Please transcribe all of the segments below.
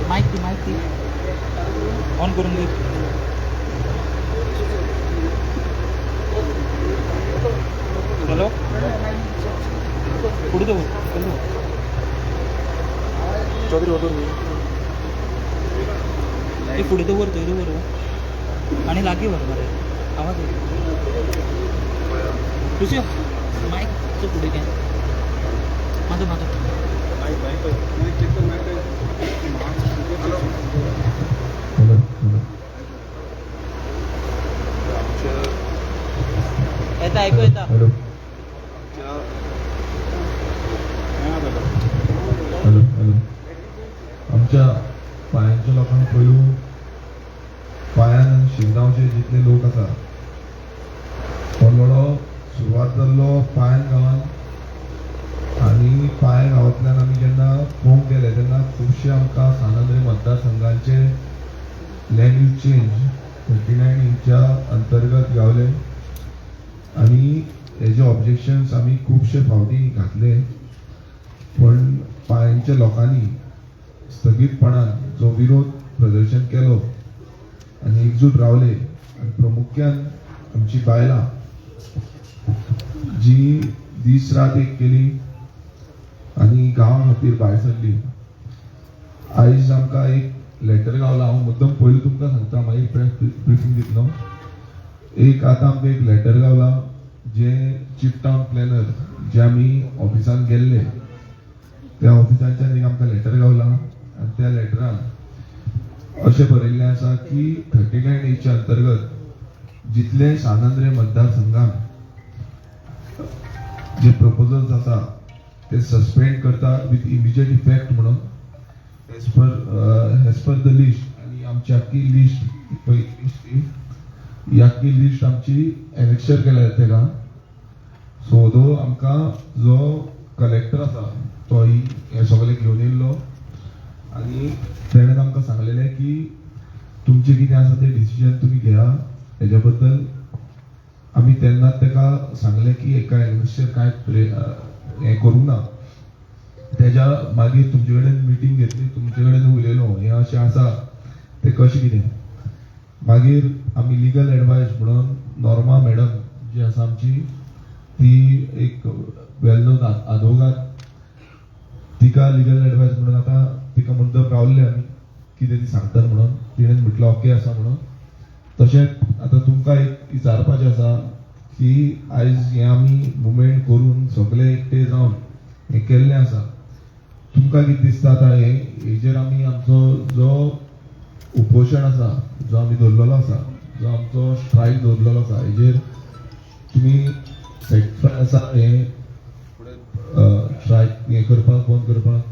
माहिती ऑन करून दे. हॅलो पुढे जाऊ चौधरी होतो मी पुढे तो वरतो इथं वर आणि लागे बरोबर आहे आवाज तुझ्या माईक पुढे काय माझं येता ऐकू येता. हॅलो हॅलो हॅलो आमच्या पायांच्या लोकांक पयलू पायान शिरगांवचे जितले लोक आसा व्हडलो सुरवात जाल्लो पायन गांवान आनी पाय गांवांतल्यान आमी जेन्ना पळोवंक गेले तेन्ना खुबशे आमकां सानंद्री मतदारसंघांचे लँड यूज चेंज 39 इंच्या अंतर्गत गावले आनी हेजे ऑब्जेक्शन्स आमी खुबशे फावटी घातले पण पायांच्या लोकांनी स्थगीतपणान जो विरोध प्रदर्शन केलो आनी एकजूट रावले आनी प्रामुख्यान आमची बायलां जी दीस रात एक केली आनी गांवा खातीर भायर सरली. आयज आमकां एक लेटर गावला हांव मुद्दम पयलीं तुमकां सांगता मागीर प्रेस ब्रिफींग दितलो. एक आतां आमकां एक लेटर गावला जे चीफ टावन प्लॅनर जे आमी ऑफिसान गेल्ले त्या ऑफिसांच्यान एक आमकां लेटर गावला आनी त्या लेटरान अशें बरयल्लें आसा की 39 एच्या अंतर्गत जितले सानंद्रे मतदारसंघान जे प्रपोजल्स आसा ते सस्पेंड करता विथ इमिजिएट इफेक्ट म्हणून एज पर द लिस्ट आनी आमची आख्खी लिस्ट ही आख्खी लिस्ट आमची एनेक्शर केल्या तेका. सो दो आमकां जो कलेक्टर आसा तो हे सगळे घेवन येयल्लो आनी तेणें आमकां सांगलेलें की तुमचें कितें आसा तें डिसिजन तुमी घेया. हेज्या बद्दल आमी तेन्नाच तेका सांगलें की एका एनेक्शर कांय हें करूंक ना. तेज्या मागीर तुमचे कडेन मिटींग घेतली तुमचे कडेन उलयलो हें अशें आसा तें कशें कितें. मागीर आमी लिगल एडवायस म्हणून नॉर्मा मॅडम जी आसा आमची ती एक वेल नोन आदवोगात तिका लिगल एडवायस म्हणून आतां तिका मुद्दम रावल्ले आमी कितें ती सांगतात म्हणून तिणें म्हटलं ओके आसा म्हणून. तशेंच आतां तुमकां एक विचारपाचें आसा की आयज हें आमी मुवमेंट करून सगळे एकटे जावन हें केल्लें आसा तुमकां कितें दिसता आतां हेजेर आमी आमचो जो उपोशण आसा जो आमी दवरलेलो आसा जो आमचो स्ट्रायक दवरलेलो आसा हेजेर तुमी सॅटिस्फाय आसा हें स्ट्रायक हें करपाक बंद करपाक.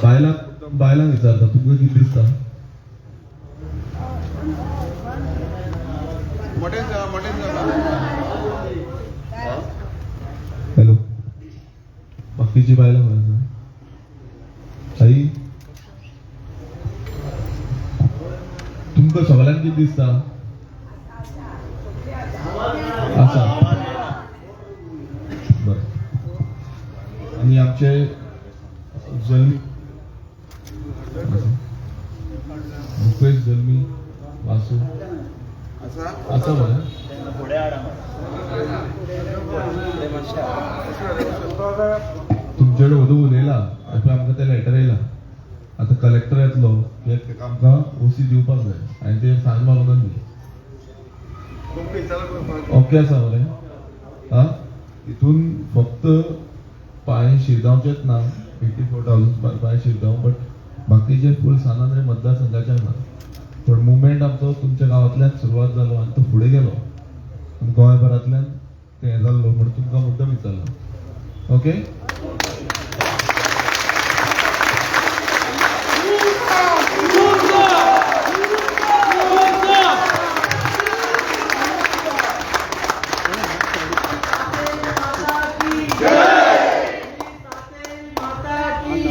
बायलांक विचारता तुमकां कितें दिसता. हॅलो बाकीची बायलां खंय आसा आई तुमकां सगळ्यांक कितें दिसता आसा बरें. आनी आमचे जल्मी मुकेश जल्मी वासू आसा बरें. तुमचे कडेन वदू उलयला आमकां तें लेटर येयला आतां कलेक्टर येतलो तेका आमकां ओसी दिवपाक जाय हांवें ते सांग मारून दी ओके आसा बरें. आं हितून फक्त पांय शिरगांवचेच ना 84,000 पांय शिरगांव बट बाकीचे फूल सानंद्रे मतदारसंघाचे ना. पण मुवमेंट आमचो तुमच्या गांवांतल्यान सुरवात जालो आनी तो फुडें गेलो गोंयभरांतल्यान तें हें जाल्लो म्हणून तुमकां मुद्दम विचारलो. ओके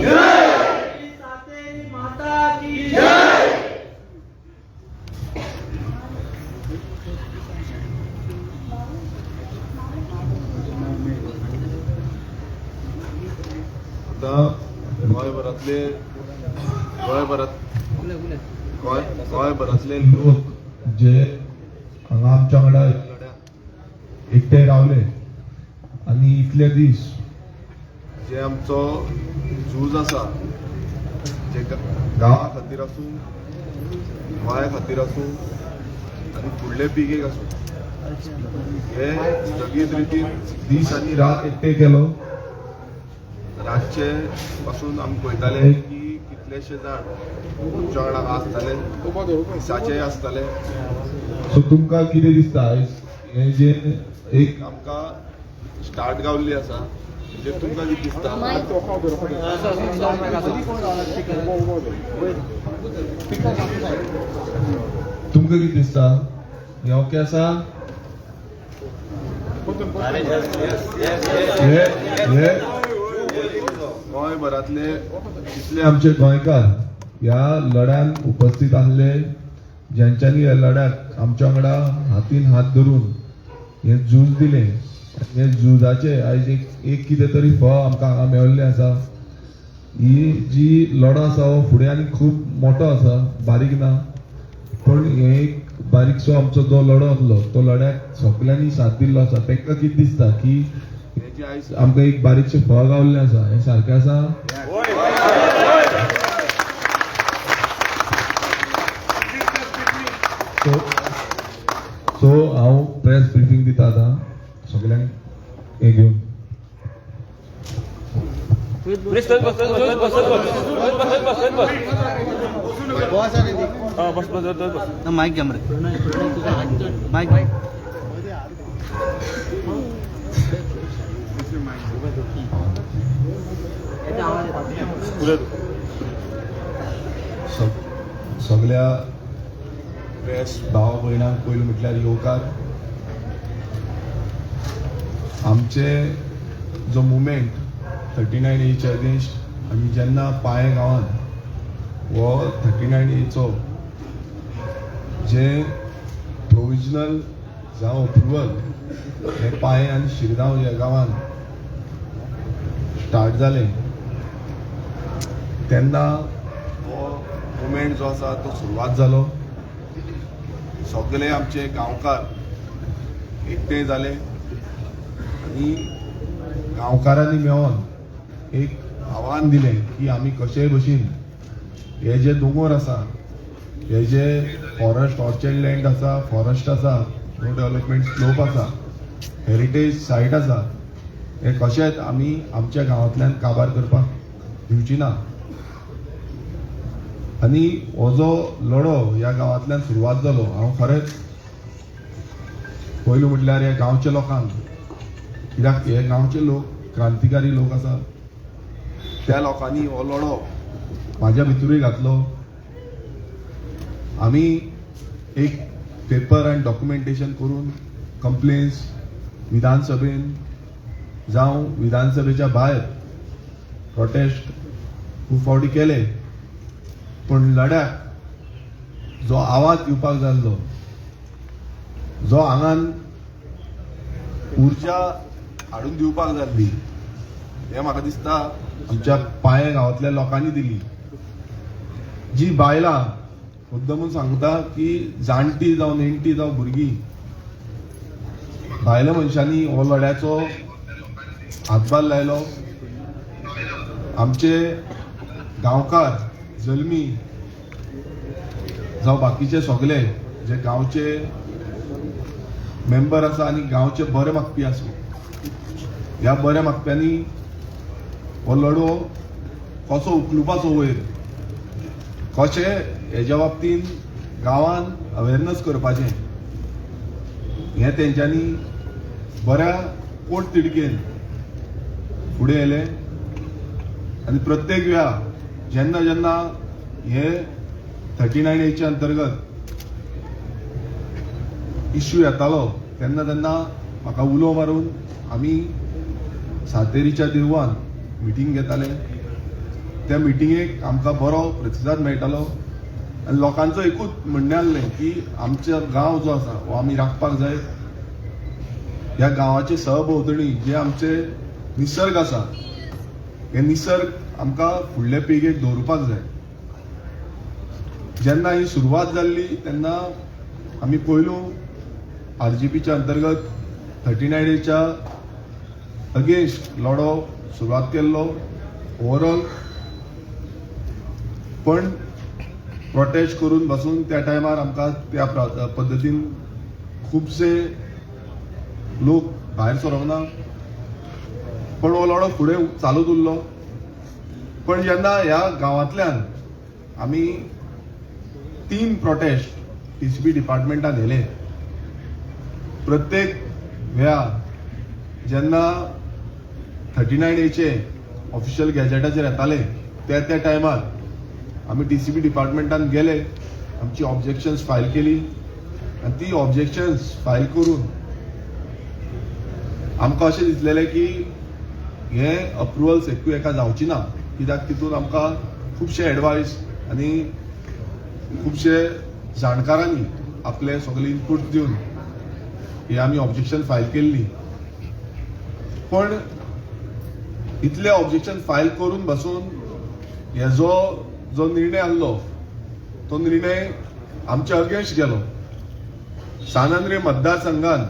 जय आतां गोंयभरांतले लोक जे हांगा आमच्या वांगडा एकटे रावले आनी इतले दीस जे आमचो झूज आसा जे गांवा खातीर आसूं गोंया खातीर आसूं आनी फुडले पिळगेक आसूं हे स्थगीत रितीन दीस आनी रात एकटे केलो. रातचे पासून आमी पळयताले की कितलेशे जाण आमच्या वांगडा आसताले, दिसाचे आसताले. सो तुमकां कितें दिसता हे जे एक आमकां स्टार्ट गावल्ली आसा म्हणजे तुमकां कितें दिसता? तुमकां कितें दिसता हे ओके आसा? गोंयभरांतले जितले आमचे गोंयकार ह्या लढ्यान उपस्थित आसले, ज्यांच्यांनी ह्या लढ्याक आमच्या वांगडा हातीन हात धरून हे झूज दिले, हे झुजाचे आयज एक कितें तरी फळ आमकां हांगा मेळिल्लें आसा. ही जी लढो आसा हो फुडें आनी खूब मोठो आसा, बारीक ना, पण हे एक बारीकसो आमचो जो लढो आसलो तो लढ्याक सगळ्यांनी साथ दिल्लो आसा. तांकां कितें दिसता की हे जे आयज आमकां एक बारीकशें फळ गावल्लें आसा हें सारकें आसा? सो हांव प्रेस ब्रिफींग दिता आतां सगळ्यांक हे घेवन. माईक घ्या मरे, माईक सगळ्या प्रेस भावा भयणांक पयलीं म्हटल्यार येवकार. आमचे जो मुवमेंट 39A अगेन्स्ट आमी जेन्ना पाळे गांवांत हो 39A जे प्रोविजनल जावं अप्रुवल हे पाळे आनी शिरगांव ह्या गांवांत स्टार्ट जालें तेन्ना हो मुवमेंट जो आसा तो सुरवात जालो. सगळे आमचे गांवकार एकठांय जाले आनी गांवकारांनी मेळोन एक आव्हान दिलें की आमी कशेय भशेन हे जे दोंगर आसा, हे जे फॉरेस्ट ऑर्चर्ड लँड आसा, फॉरेस्ट आसा, नो डेव्हलपमेंट स्लोप आसा, हेरिटेज सायट आसा, हे कशेंच आमी आमच्या गांवांतल्यान काबार करपाक दिवची ना. आनी हो जो लढो ह्या गांवांतल्यान सुरवात जालो, हांव खरेंच पयलीं म्हटल्यार ह्या गांवच्या लोकांक, कित्याक हे गांवचे लोक क्रांतिकारी लोक आसा, त्या लोकांनी हो लढो म्हाज्या भितरूय घातलो. आमी एक पेपर आनी डॉक्युमेंटेशन करून कंप्लेन्स विधानसभेन जावं विधानसभेच्या भायर प्रोटेस्ट खूब फावटी केले, पण लढ्याक जो आवाज दिवपाक जाय आसलो, जो हांगान उर्जा हाडून दिवपाक जाय आसली, हें म्हाका दिसता आमच्या पाळे गांवांतल्या लोकांनी दिली. जी बायलां मुद्दमून सांगता की जाणटी जावं नेणटी जावं भुरगीं, भायल्या मनशांनी हो लढ्याचो हातभार लायलो. आमचे गांवकार जल्मी जावं बाकीचे सगळे जे गांवचे मेंबर आसा आनी गांवचे बरे मागपी आसूं, ह्या बऱ्या मागप्यांनी हो लढो कसो उखलुपाचो वयर, कशें हेज्या बाबतीन गांवान अवेरनस करपाचें, हें तेंच्यांनी बऱ्या पोट तिडकेन फुडें येले. आनी प्रत्येक वेळा जेन्ना जेन्ना हे 39A अंतर्गत इश्यू येतालो तेन्ना तेन्ना म्हाका उलो मारून आमी सातेरीच्या दिरवान मिटींग घेताले. त्या मिटिंगेक आमकां बरो प्रतिसाद मेळटालो आनी लोकांचो एकूच म्हणणें आसलें की आमचो गांव जो आसा हो आमी राखपाक जाय. ह्या गांवाचे सहभोंवतणी जे आमचे निसर्ग आसा हे निसर्ग आमकां फुडले पिळगेक दवरुपाक जाय. जेन्ना ही सुरवात जाल्ली तेन्ना आमी पयलू RGPच्या अंतर्गत 39A अगेन्स्ट लढो सुरवात केल्लो ओवरऑल, पण प्रोटेस्ट करून बसून त्या टायमार आमकां त्या पद्दतीन खुबशे लोक भायर सरोंक ना, पण हो लढो फुडें चालूच उरलो. पण जेन्ना ह्या गांवांतल्यान आमी 3 प्रोटेस्ट TCP डिपार्टमेंटान येले, प्रत्येक वेळा जेन्ना 39A ऑफिशियल गॅजेटाचेर येताले त्या टायमार आमी TCP डिपार्टमेंटान गेले, आमची ऑब्जेक्शन्स फायल केली आनी ती ऑब्जेक्शन्स फायल करून आमकां अशें दिसलेलें की हे अप्रुवल्स एकू एका जावची ना, कित्याक तितून आमकां खुबशे एडवायस आनी खुबशे जाणकारांनी आपले सगळे इनपूट दिवन हे आमी ऑब्जेक्शन फायल केल्ली. पण इतले ऑब्जेक्शन फायल करून बसून हे जो निर्णय आसलो तो निर्णय आमच्या अगेन्स्ट गेलो. सान आंद्रे मतदारसंघान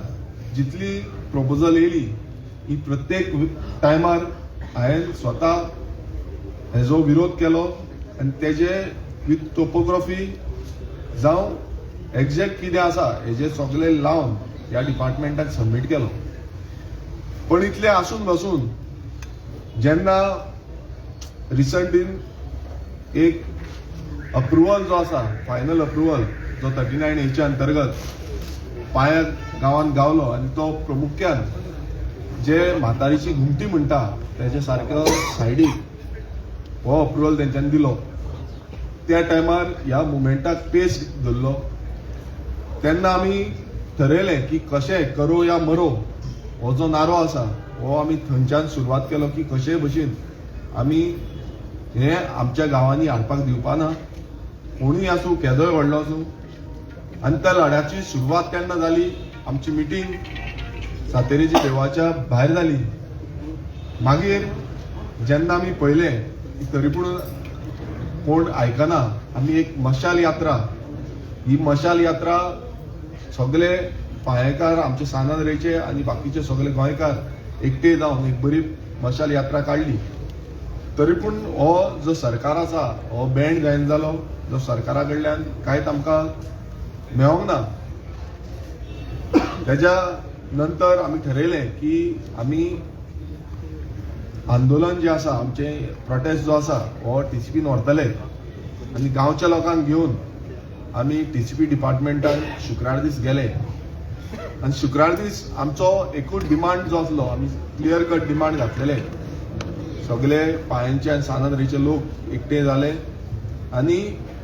जितली प्रपोजल येयली ही प्रत्येक टायमार हांवें स्वता हेजो विरोध केलो आनी तेजे विथ टोपोग्राफी जावं एक्झॅक्ट कितें आसा हेजे सगळे लावन ह्या डिपार्टमेंटाक सबमीट केलो. पण इतले आसून बसून जेन्ना रिसंटीन एक अप्रुवल जो आसा, फायनल अप्रुवल जो 39A अंतर्गत पांया गांवांत गावलो आनी तो प्रामुख्यान जे म्हातारीची घुमटी म्हणटा तेजे सारको सायडीक हो अप्रुवल तेंच्यांनी दिलो. त्या टायमार ह्या मुवमेंटाक पेस धरलो. तेन्ना आमी ठरयलें की कशें करो या मरो हो जो नारो आसा हो आमी थंयच्यान सुरवात केलो की कशे भशेन आमी हे आमच्या गांवांनी हाडपाक दिवपा ना, कोणूय आसूं केदोय व्हडलो आसूं. आनी त्या लढ्याची सुरवात केन्ना जाली, आमची मिटींग सातेरीच्या देवळाच्या भायर जाली. मागीर जेन्ना आमी पळयलें तरी पूण कोण आयकना, आमी एक मशाल यात्रा, ही मशाल यात्रा सगळे पांयेकार आमचे सान आंद्रेचे आनी बाकीचे सगळे गोंयकार एकटे जावन एक बरी मशाल यात्रा काडली. तरी पूण हो जो सरकार आसा हो बँड जायन जालो, जो सरकारा कडल्यान कांयच आमकां मेळोंक ना. तेज्या नंतर आमी ठरयलें की आमी आंदोलन जे आसा, आमचे प्रोटेस्ट जो आसा हो TCPन व्हरतले आनी गांवच्या लोकांक घेवन आमी TCP डिपार्टमेंटान शुक्रार दीस गेले. आनी शुक्रार दीस आमचो एकूच डिमांड जो आसलो, आमी क्लियर कट डिमांड घातलेले, सगळे पांयांचे आनी सान आंद्रेचे लोक एकटे जाले आनी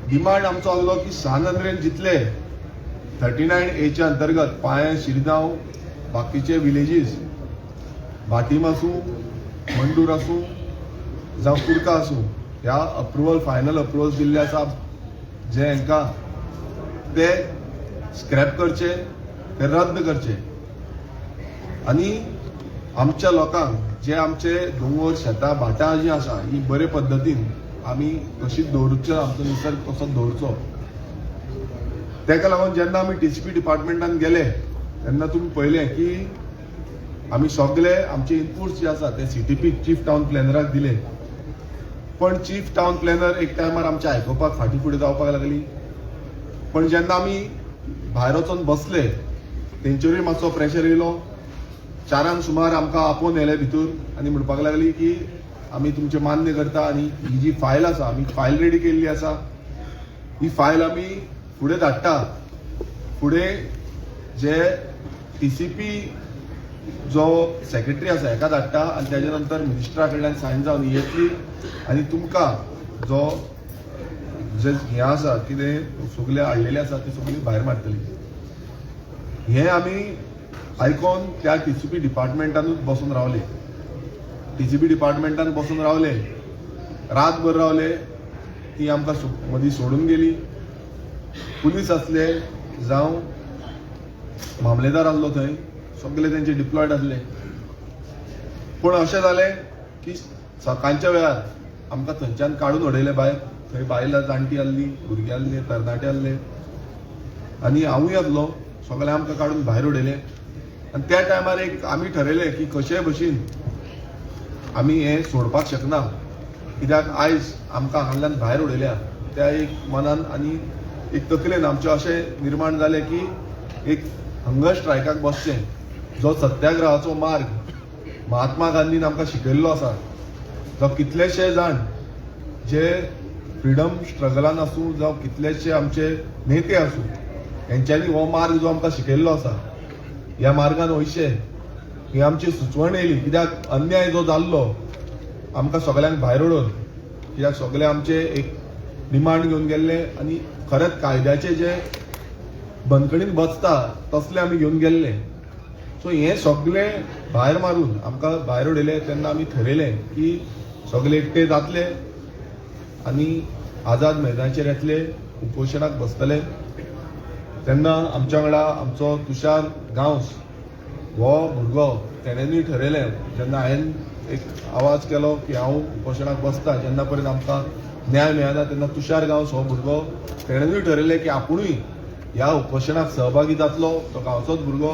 डिमांड आमचो आसलो की सान आंद्रेन जितले 39A अंतर्गत पांये, शिरगांव, बाकीचे विलेजीस, भाटीम आसूं, मंडूर आसूं जावं कुडका आसूं, ह्या अप्रुवल फायनल अप्रुवल दिल्ले आसा जे हांकां ते स्क्रॅप करचे, ते रद्द करचे आनी आमच्या लोकांक जे आमचे दोंगर शेतां भाटां जीं आसा ही बरे पद्दतीन आमी तशीच दवरच्यो, आमचो निसर्ग तसोच दवरचो. तेका लागून जेन्ना आमी TCP डिपार्टमेंटान गेले तेन्ना तुमी पळयलें की आमी सगळे आमचे इनपुट्स जे आसा ते CTP चीफ टावन प्लॅनराक दिले. पण चीफ टावन प्लॅनर एक टायमार आमचे आयकुपाक फाटीं फुडें जावपाक लागली. पण जेन्ना आमी भायर वचून बसले तेंचेरूय मातसो प्रेशर येयलो. 4 सुमार आमकां आपोवन येले भितर आनी म्हणपाक लागली की आमी तुमचें मान्य करता आनी ही जी फायल आसा, आमी फायल रेडी केल्ली आसा, ही फायल आमी फुडें धाडटा. फुडें जे TCP जो सेक्रेटरी आसा हेका धाडटा आनी तेजे नंतर मिनिस्टरा कडल्यान सायन जावन ही येतली आनी तुमकां जो जे हें आसा कितें सगळे हाडलेले आसा ते सगळी भायर मारतली. हें आमी आयकोन त्या TCP डिपार्टमेंटानूच बसून रावले. TCP डिपार्टमेंटान बसून रावले, रातभर रावले. ती आमकां मदीं सोडून गेली. पुलीस आसले जावं मामलेदार आसलो थंय, सगळे तेंचे डिप्लॉयड आसले. पूण अशें जालें की सकाळच्या वेळार आमकां थंयच्यान काडून उडयले भायर. थंय बायलां जाणटी आसली, भुरगीं आसले, तरणाटे आसले आनी हांवूय आसलो. सगळे आमकां काडून भायर उडयले. आनी त्या टायमार एक आमी ठरयलें की कशेय भशेन आमी हें सोडपाक शकना, कित्याक आयज आमकां हांगांतल्यान भायर उडयल्या. त्या एक मनान आनी एक तकलेन आमचें अशें निर्माण जालें की एक हंगर स्ट्रायकाक बसचें. जो सत्याग्रहाचो मार्ग महात्मा गांधीन आमकां शिकयल्लो आसा, जो कितलेशे जाण जे फ्रिडम स्ट्रगलान आसूं जावं कितलेशे आमचे नेते आसूं, हेंच्यांनी हो मार्ग जो आमकां शिकयल्लो आसा, ह्या मार्गान वयचे ही आमची सुचवण येयली. कित्याक अन्याय जो जाल्लो आमकां सगळ्यांक भायर उडोवन, कित्याक सगळे आमचे एक डिमांड घेवन गेल्ले आनी खरेंच कायद्याचे जे बंदखणीन बसता तसले आमी घेवन गेल्ले. सो हें सगळें भायर मारून आमकां भायर उडयले. तेन्ना आमी ठरयलें की सगळे एकटे जातले आनी आझाद मैदानाचेर येतले, उपोशणाक बसतले. तेन्ना आमच्या वांगडा आमचो तुषार गांवस हो भुरगो, तेणेनूय ठरयलें. जेन्ना हांवें एक आवाज केलो की हांव उपोशणाक बसता, जेन्ना पर्यंत आमकां न्याय मेळना, तेन्ना तुषार गांवस हो भुरगो तेणेनूय ठरयलें की आपुणूय ह्या उपोशणाक सहभागी जातलो. तो गांवचोच भुरगो,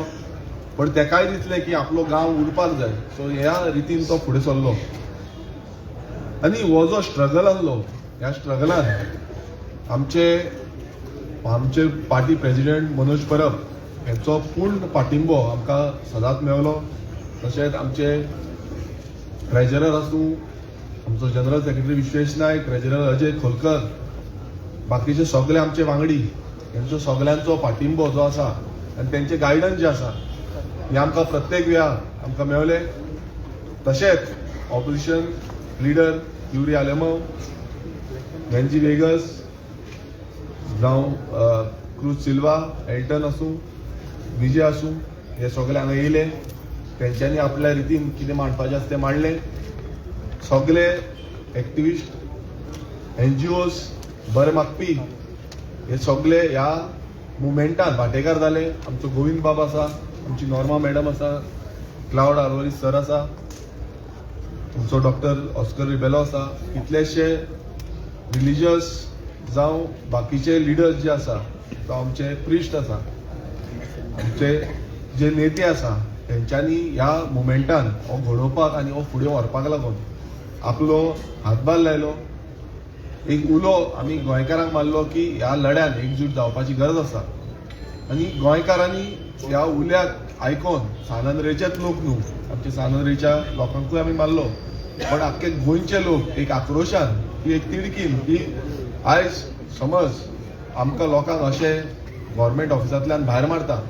पण तेकाय दिसलें की आपलो गांव उरपाक जाय. सो ह्या रितीन तो फुडें सरलो. आनी हो जो स्ट्रगल आसलो, ह्या स्ट्रगलान आमचे पार्टी प्रेसिडेंट मनोज परब हेंचो पूर्ण पाठिंबो आमकां सदांच मेळलो. तशेंच आमचे ट्रेजरर आसूं, आमचो जनरल सेक्रेटरी विश्वेश नायक, ट्रेजरर अजय खोलकर, बाकीचे सगळे आमचे वांगडी, हेंचो सगळ्यांचो पाठिंबो जो आसा आनी तेंचे गायडन्स जे आसा हे आमकां प्रत्येक वेळार आमकां मेळ्ळें. तशेंच ऑपोजिशन लिडर युरी आलेमो, वेंजी वेगस जावं क्रूज सिल्वा, एल्टन आसूं, विजय आसूं, हे सगळे हांगा येयले. तेंच्यांनी आपल्या रितीन कितें मांडपाचें आसा तें मांडलें. सगळे एक्टिविस्ट, NGOs, बरे मागपी हे सगळे ह्या मुवमेंटान वांटेकार जाले. आमचो गोविंद बाब आसा, आमची नॉर्मा मॅडम आसा, क्लाउड आर्वरीस सर आसा, आमचो डॉक्टर ऑस्कर रिबेलो आसा, कितलेशे रिलिजियस जावं बाकीचे लिडर्स जे आसा, जावं आमचे प्रिस्ट आसा, आमचे जे नेते आसा, तेंच्यांनी ह्या मुवमेंटान हो घडोवपाक आनी हो फुडें व्हरपाक लागून आपलो हातभार लायलो. एक उलो आमी गोंयकारांक मारलो की ह्या लढ्यान एकजूट जावपाची गरज आसा. आनी गोंयकारांनी ह्या उल्याक आयकोन, सानंद्रेचेच लोक न्हू, आमच्या सानंद्रेच्या लोकांकूय आमी मारलो, पण आख्खे गोंयचे लोक एक आक्रोशान, की एक तिडकीन, की आयज समज आमकां लोकांक अशें गव्हर्मेंट ऑफिसांतल्यान भायर मारता,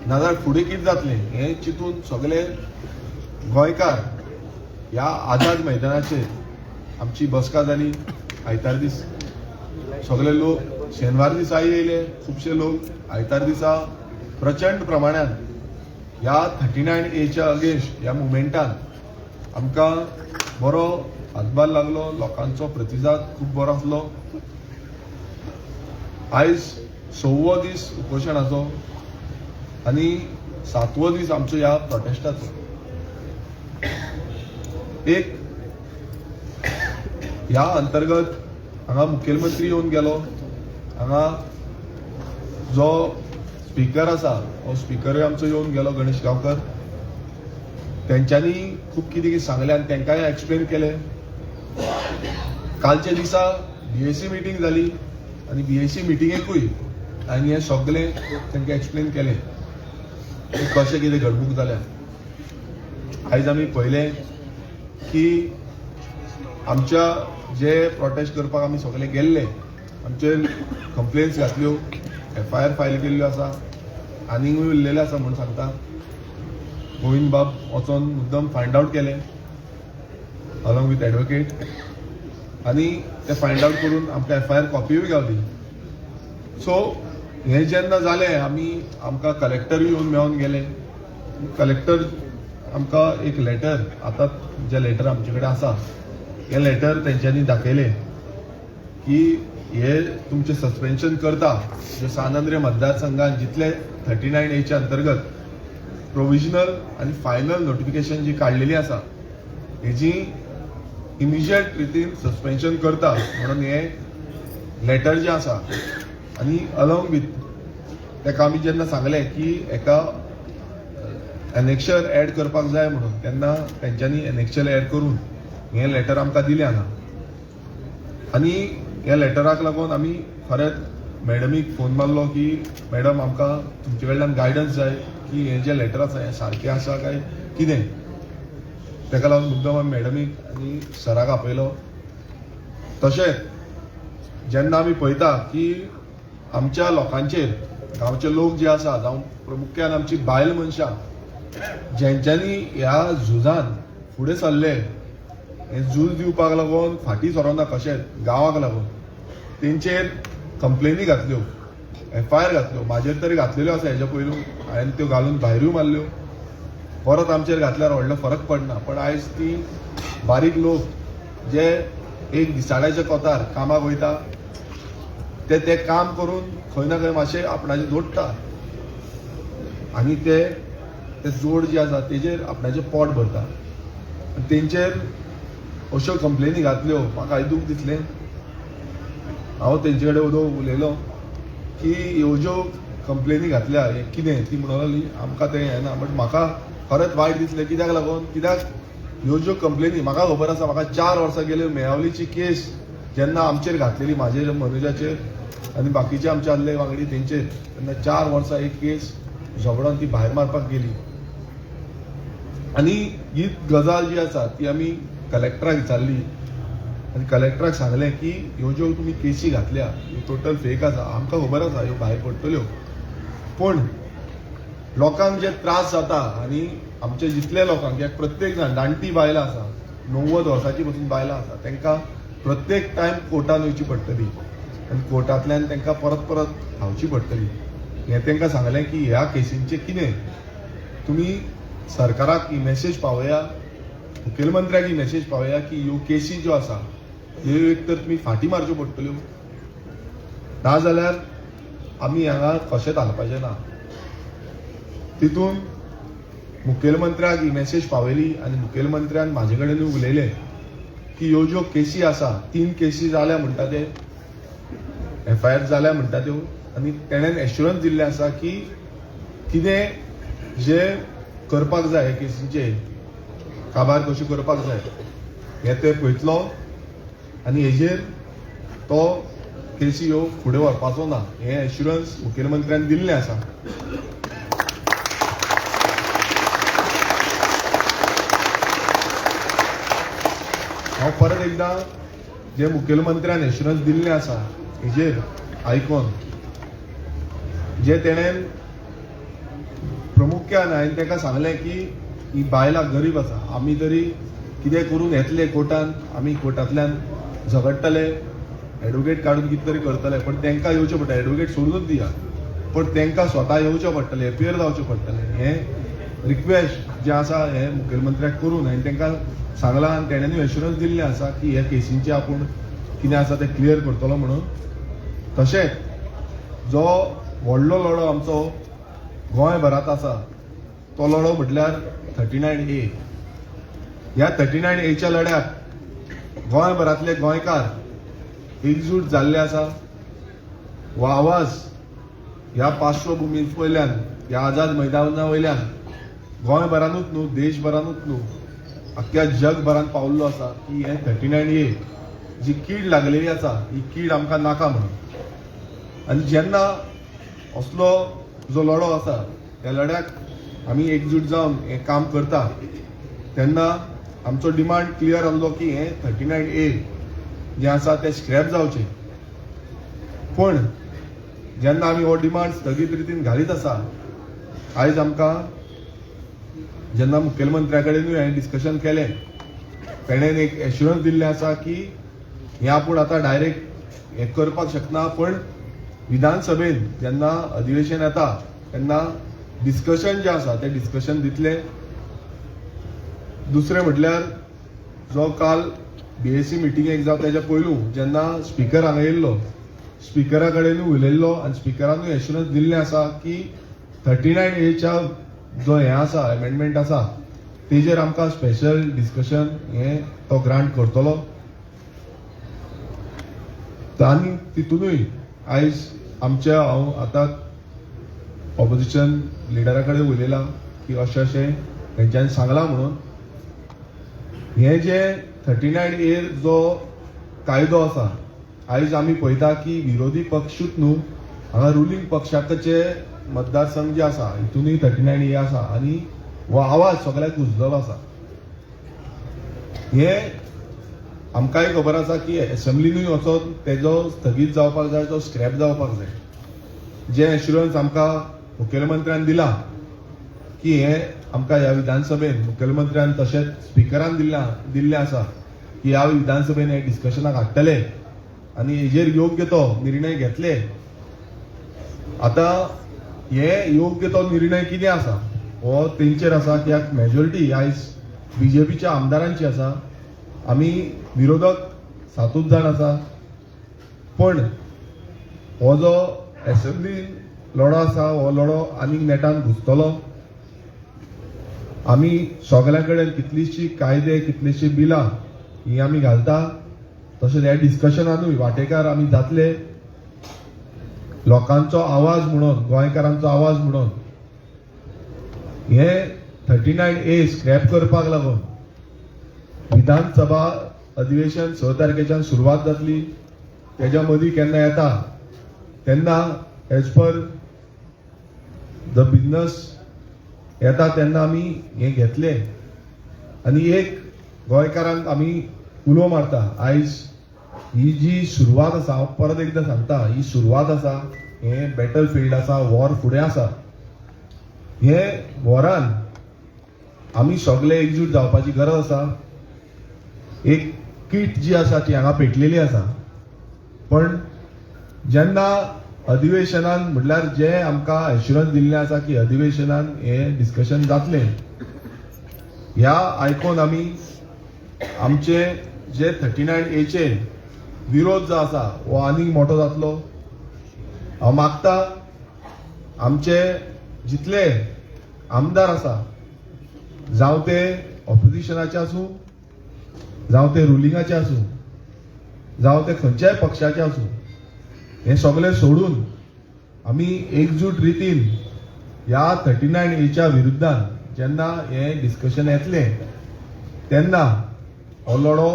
नाजाल्यार फुडें कितें जातलें हें चिंतून सगळे गोंयकार ह्या आझाद मैदानाचेर आमची बसका जाली. आयतार दीस सगळे लोक, शेनवार दिसाय येयले खुबशे लोक. आयतार दिसा प्रचंड प्रमाणान ह्या 39A अगेन्स्ट ह्या मुवमेंटान आमकां बरो हातभार लागलो. लोकांचो प्रतिसाद खूब बरो आसलो. आयज 6वो दीस उपोशणाचो आनी 7वो दीस आमचो ह्या प्रोटेस्टाचो. एक ह्या अंतर्गत हांगा मुखेलमंत्री येवन गेलो. हांगा जो स्पीकर आसा हो स्पीकरूय आमचो येवन गेलो, गणेश गांवकर. तेंच्यांनी खूब कितें कितें सांगलें आनी तेंकांय एक्सप्लेन केलें. कालच्या दिसा BAC मिटींग जाली आनी BAC मिटींगेकूय हांवें हें सगळें तेंकां एक्सप्लेन केलें की कशें कितें घडणूक जाल्या. आयज आमी पळयलें की आमच्या जे प्रोटेस्ट करपाक आमी सगळे गेल्ले, आमचे कंप्लेन्स घातल्यो, FIR फायल केल्ल्यो आसा, आनीकूय उरलेले आसा म्हूण सांगता. गोविंद बाब वचोन मुद्दम फायंड आवट केलें अलॉंग विथ एडवोकेट, आनी ते फायंड आवट करून आमकां FIR कॉपीय गावली. सो हें जेन्ना जालें आमकां कलेक्टरूय येवन मेळोन गेले. कलेक्टर आमकां एक लेटर, आतां जें लेटर आमचे कडेन आसा हें लेटर तेंच्यांनी दाखयलें की हे तुमचें सस्पेन्शन करता. जे सानंद्रे मतदारसंघात जितले 39A अंतर्गत प्रोविजनल आनी फायनल नोटिफिकेशन जी काडलेली आसा हेजी इमिजिएट रितीन सस्पेन्शन करता म्हणून हे लेटर जें आसा आनी अलॉंग विथ ताका आमी जेन्ना सांगलें की एका एनेक्शर एड करपाक जाय म्हणून तेन्ना तेंच्यांनी एनेक्शर एड करून हें लेटर आमकां दिलें हांगा आनी ह्या लेटराक लागून आमी खरेंच मॅडमीक फोन मारलो की मॅडम आमकां तुमचे कडल्यान गायडन्स जाय की हें जें लेटर आसा हें सारकें आसा काय कितें ताका लागून मुद्दम आमी मॅडमीक आनी सराक आपयलो तशेंच जेन्ना आमी पळयता की आमच्या लोकांचेर गांवचे लोक जे आसा जावं प्रामुख्यान आमची बायल मनशां जेंच्यांनी ह्या झुजान फुडें सरले हें झूज दिवपाक लागून फाटीं सरोना कशेंच गांवाक लागून तेंचेर कंप्लेनी घातल्यो FIR घातल्यो म्हाजेर तरी घातलेल्यो आसा हेज्या पयलू हांवें त्यो घालून भायरूय मारल्यो परत आमचेर घातल्यार व्हडलो फरक पडना पण आयज ती बारीक लोक जे एक दिसाळ्याच्या कोंतार कामाक वयता ते काम करून खंय ना खंय मातशें आपणाचें जोडटा आनी ते जोड जे आसा तेजेर आपणाचें पोट भरता तेंचेर अश्यो कंप्लेनी घातल्यो म्हाका दूख दिसलें हांव तेंचे कडेन उलयलो की ह्यो ज्यो कंप्लेनी घातल्या हें कितें ती म्हणून लागली आमकां तें हें ना बट म्हाका खरेंच वायट दिसलें कित्याक लागून कित्याक ह्यो ज्यो कंप्लेनी म्हाका खबर आसा म्हाका 4 वर्सां गेल्यो मेयावलीची केस जेन्ना आमचेर घातलेली म्हाजेर मनोजाचेर आनी बाकीचे आमचे आदले वांगडी तेंचेर तेन्ना 4 वर्सां एक केस झगडोन ती भायर मारपाक गेली आनी ही गजाल जी आसा ती आमी कलेक्टराक विचारली आनी कलेक्टराक सांगलें की ह्यो ज्यो तुमी केसी घातल्या ह्यो टोटल फेक आसा आमकां खबर आसा ह्यो भायर पडटल्यो पण लोकांक जे त्रास जाता आनी आमचे जितले लोकांक एक प्रत्येक जाण जाणटी बायलां आसा 90 वर्सांची पसून बायलां आसा तांकां प्रत्येक टायम कोर्टान वयची पडटली आनी कोर्टांतल्यान तांकां परत परत धांवची पडटली हें तांकां सांगलें की ह्या केसींचें कितें तुमी सरकाराक ही मेसेज पावया मुखेलमंत्र्याक ही मेसेज पावया की ह्यो केसी ज्यो आसा ह्यो एक तर तुमी फाटीं मारच्यो पडटल्यो नाजाल्यार आमी हांगा कशेंच हालपाचें ना तितून मुखेलमंत्र्याक ही मेसेज पावयली आनी मुखेलमंत्र्यान म्हाजे कडेन उलयलें की ह्यो ज्यो केसी आसा 3 केसी जाल्या म्हणटा ते FIR जाल्या म्हणटा त्यो आनी तेणेन एश्युरन्स दिल्लें आसा की कितें जे करपाक जाय केसींचे काबार कशी करपाक जाय हें ते पळयतलो आनी हेजेर तो केसी ह्यो फुडें व्हरपाचो ना हें एश्युरन्स मुखेलमंत्र्यान दिल्लें आसा हांव परत एकदां जे मुखेलमंत्र्यान एश्युरन्स दिल्लें आसा हेजेर आयकोन जे तेणेन प्रामुख्यान हांवें ताका सांगलें की ही बायलां गरीब आसा आमी तरी कितें करून येतले कोर्टान आमी कोर्टांतल्यान झगडटले एडवोकेट काडून कितें तरी करतले पण तांकां येवचें पडटा एडवोकेट सोडूनच दिया पण तांकां स्वता येवचें पडटलें एपियर जावचें पडटलें हें रिक्वेस्ट जें आसा हें मुखेलमंत्र्याक करून हांवें तांकां सांगलां आनी तेणेंनी एश्युरन्स दिल्लें आसा की ह्या केसींचें आपूण कितें आसा तें क्लियर करतलो म्हणून तशेंच जो व्हडलो लढो आमचो गोंयभरांत आसा तो लढो म्हटल्यार 39A ह्या 39A लढ्याक गोंयभरांतले गोंयकार एकजूट जाल्ले आसा हो आवाज ह्या पार्श्वभुमी वयल्यान ह्या आझाद मैदाना वयल्यान गोंयभरांतूच न्हू देशभरांतूच न्हू अख्ख्या जगभरांत पावल्लो आसा की हे 39A जी कीड लागलेली आसा ही कीड आमकां नाका म्हणून आनी जेन्ना असलो जो लढो आसा त्या लढ्याक आमी एकजूट जावन हें काम करता तेन्ना आमचो डिमांड क्लियर आसलो की हें 39A जें आसा तें स्क्रॅप जावचें पण जेन्ना आमी हो डिमांड स्थगीत रितीन घालीत आसा आयज आमकां जेन्ना मुखेलमंत्र्या कडेनूय हांवें डिस्कशन केलें तेणेन एक एश्युरन्स दिल्लें आसा की हें आपूण आतां डायरेक्ट हें करपाक शकना पण विधानसभेन जेन्ना अधिवेशन येता तेन्ना डिस्कशन जें आसा तें डिस्कशन दितलें दुसरें म्हटल्यार जो काल BSc मिटिंगेक जावं तेच्या पयलू जेन्ना स्पिकर हांगा येयल्लो स्पिकरा कडेनूय उलयल्लो आनी स्पिकरानूय एश्युरन्स दिल्लें आसा की 39A च्या जो हें आसा एमेंडमेंट आसा तेजेर आमकां स्पेशल डिस्कशन हे तो ग्रांट करतलो. आनी तितूनय आयज आमच्या हांव आतां ऑपोजिशन लिडरा कडेन उलयलां की अशें तेंच्यांनी सांगलां म्हणून हे जे 39A जो कायदो आसा आयज आमी पळयता की विरोधी पक्षूच न्हू हांगा रुलींग पक्षाचे मतदारसंघ जे आसा हितूनय 39A आसा आनी हो आवाज सगळ्याक उजलो आसा. हे आमकांय खबर आसा की असेंब्लीनूय वचोन तेजो स्थगीत जावपाक जाय, तो स्क्रॅप जावपाक जाय. जे एश्युरन्स आमकां मुखेलमंत्र्यान दिला की हे आमकां ह्या विधानसभेन मुखेलमंत्र्यान तशेंच स्पिकरान दिल्ले आसा की ह्या विधानसभेन हे डिस्कशनाक हाडटले आनी हेजेर योग्य तो निर्णय घेतले. आतां हे योग्य तो निर्णय कितें आसा हो तेंचेर आसा, कित्याक मेजॉरिटी आयज बीजेपीच्या आमदारांची आसा. आमी विरोधक 7 जाण आसा, पण हो जो असेंब्लीन लढो आसा हो लढो आनीक नेटान घुसतलो. आमी सगळ्या कडेन कितलीशी कायदे कितलीशी बिलां ही आमी घालता. तशेंच ह्या डिस्कशनानूय वांटेकार आमी जातले. लोकांचो आवाज म्हणून, गोंयकारांचो आवाज म्हणून हे 39A स्क्रॅप करपाक लागून विधानसभा अधिवेशन 6 तारखेच्यान सुरवात जातली. तेज्या मदीं केन्ना येता तेन्ना एज पर द बिझनस येता तेन्ना आमी हे घेतले आनी एक गोंयकारांक आमी उलो मारता. आयज ही जी सुरवात आसा, हांव परत एकदां सांगता, ही सुरवात आसा. हे बॅटल फिल्ड आसा, वॉर फुडें आसा. हे वॉरान आमी सगळे एकजूट जावपाची गरज आसा. एक किट जी आसा ती हांगा पेटलेली आसा, पण जेन्ना अधिवेशनान म्हटल्यार जे आमकां एश्युरन्स दिल्ले आसा की अधिवेशनान हे डिस्कशन जातले, ह्या आयकून आमी आमचे जे 39A विरोध जो आसा हो आनीक मोठो जातलो. हांव मागता आमचे जितले आमदार आसा, जावं ते ऑपोजिशनाचे आसूं, जावं ते रुलिंगाचे आसूं, जावं ते खंयच्याय पक्षाचे आसूं, हे सगळे सोडून आमी एकजूट रितीन ह्या 39A विरुद्धान जेन्ना हे डिस्कशन येतले तेन्ना हो लढो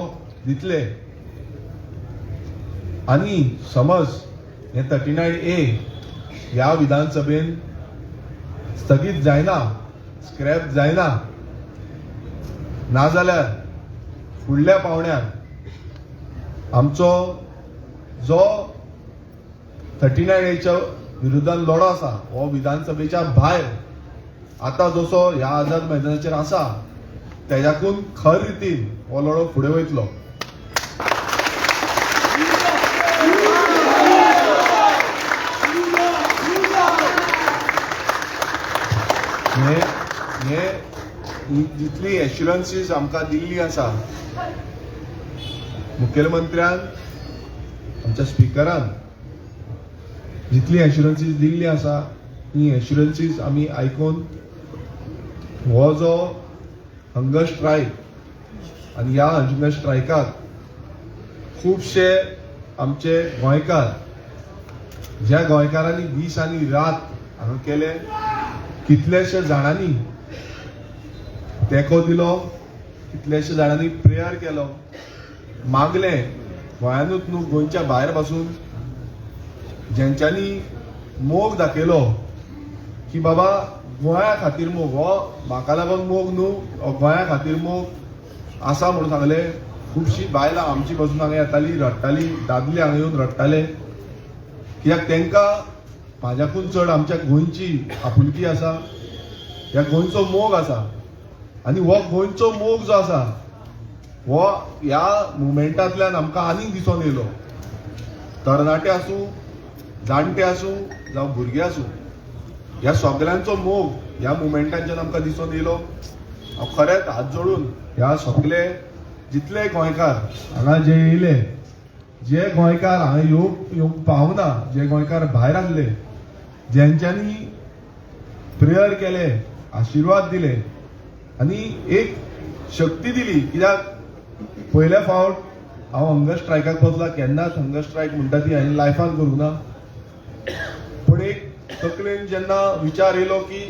दितले. आनी समज हे 39A ह्या विधानसभेन स्थगीत जायना, स्क्रॅप जायना, नाजाल्यार फुडल्या पावण्यार आमचो जो 39A विरुद्धान लढो आसा हो विधानसभेच्या भायर आतां जसो ह्या आझाद मैदानाचेर आसा तेज्याकून खर रितीन हो लढो फुडें वयतलो. हे जितली एश्युरन्सीस आमकां दिल्ली आसा मुखेलमंत्र्यान, आमच्या स्पिकरान जितली एश्युरन्सीस दिल्ली आसा ही एश्युरन्सीस आमी आयकून हो जो हंगर स्ट्रायक आनी ह्या हंगर स्ट्रायकाक खुबशे आमचे गोंयकार, ज्या गोंयकारांनी दीस आनी रात हांगा केले, कितलेशे जाणांनी तेंको दिलो, कितलेशे जाणांनी प्रेयर केलो, मागले गोंयानूच न्हू गोंयच्या भायर पासून जेंच्यांनी मोग दाखयलो की बाबा गोंया खातीर मोग हो म्हाका लागून मोग न्हू, गोंया खातीर मोग आसा म्हणून सांगले. खुबशीं बायलां आमची पासून हांगा येतालीं, रडटालीं, दादले हांगा येवन रडटाले, कित्याक तेंकां म्हाज्याकून चड आमच्या गोंयची आपुलकी आसा, ह्या गोंयचो मोग आसा. आनी हो गोंयचो मोग जो आसा हो ह्या मुवमेंटांतल्यान आमकां आनीक दिसून येयलो. तरणाटे आसूं, जाणटे आसूं, जावं भुरगे आसूं, ह्या सगळ्यांचो मोग ह्या मुवमेंटांच्यान आमकां दिसून येयलो. हांव खरेंच हात जोडून ह्या सगळे जितले गोंयकार हांगा जे येयले, जे गोंयकार हांगा येवंक पावना, जे गोंयकार भायर आसले, जेंच्यांनी प्रेयर केले, आशिर्वाद दिले, आनी एक शक्ती दिली. कित्याक पयल्या फावट हांव हंगर स्ट्रायकाक बसला, केन्नाच हंगर स्ट्रायक म्हणटा ती हांवें लायफान करूं ना. पूण एक तकलेन जेन्ना विचार येयलो की